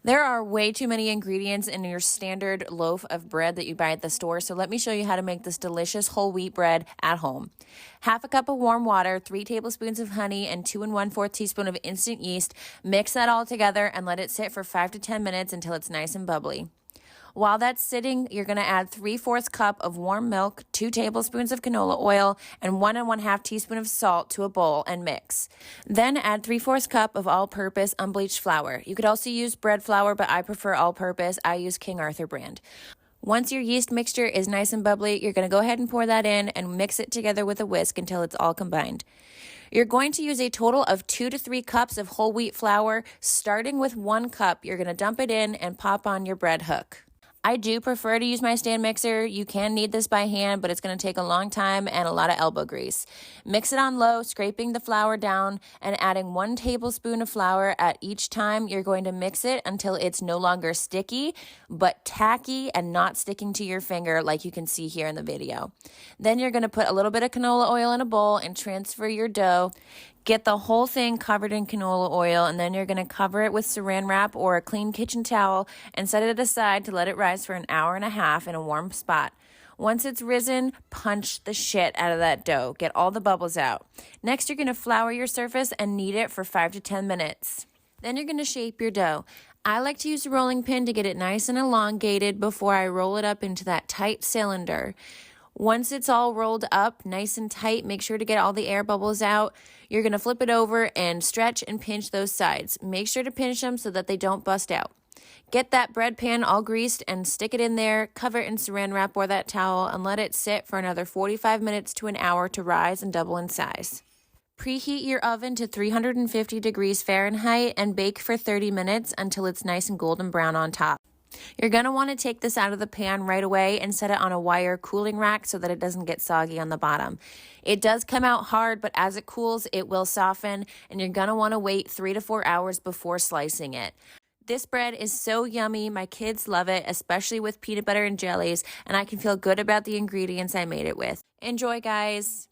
There are way too many ingredients in your standard loaf of bread that you buy at the store, so let me show you how to make this delicious whole wheat bread at home. Half a cup of warm water, 3 tablespoons of honey, and 2 1/4 teaspoon of instant yeast. Mix that all together and let it sit for 5 to 10 minutes until it's nice and bubbly. While that's sitting, you're going to add 3/4 cup of warm milk, 2 tablespoons of canola oil, and 1 1/2 teaspoon of salt to a bowl and mix. Then add 3/4 cup of all-purpose unbleached flour. You could also use bread flour, but I prefer all-purpose. I use King Arthur brand. Once your yeast mixture is nice and bubbly, you're going to go ahead and pour that in and mix it together with a whisk until it's all combined. You're going to use a total of 2 to 3 cups of whole wheat flour. Starting with 1 cup, you're going to dump it in and pop on your bread hook. I do prefer to use my stand mixer. You can knead this by hand, but it's going to take a long time and a lot of elbow grease. Mix it on low, scraping the flour down and adding 1 tablespoon of flour at each time. You're going to mix it until it's no longer sticky, but tacky and not sticking to your finger like you can see here in the video. Then you're going to put a little bit of canola oil in a bowl and transfer your dough. Get the whole thing covered in canola oil, and then you're going to cover it with saran wrap or a clean kitchen towel and set it aside to let it rise for an hour and a half in a warm spot. Once it's risen, punch the shit out of that dough. Get all the bubbles out. Next, you're going to flour your surface and knead it for 5 to 10 minutes. Then you're going to shape your dough. I like to use a rolling pin to get it nice and elongated before I roll it up into that tight cylinder. Once it's all rolled up nice and tight, make sure to get all the air bubbles out. You're going to flip it over and stretch and pinch those sides. Make sure to pinch them so that they don't bust out. Get that bread pan all greased and stick it in there, cover it in saran wrap or that towel, and let it sit for another 45 minutes to an hour to rise and double in size. Preheat your oven to 350 degrees Fahrenheit and bake for 30 minutes until it's nice and golden brown on top. You're going to want to take this out of the pan right away and set it on a wire cooling rack so that it doesn't get soggy on the bottom. It does come out hard, but as it cools, it will soften, and you're going to want to wait 3 to 4 hours before slicing it. This bread is so yummy. My kids love it, especially with peanut butter and jellies, and I can feel good about the ingredients I made it with. Enjoy, guys.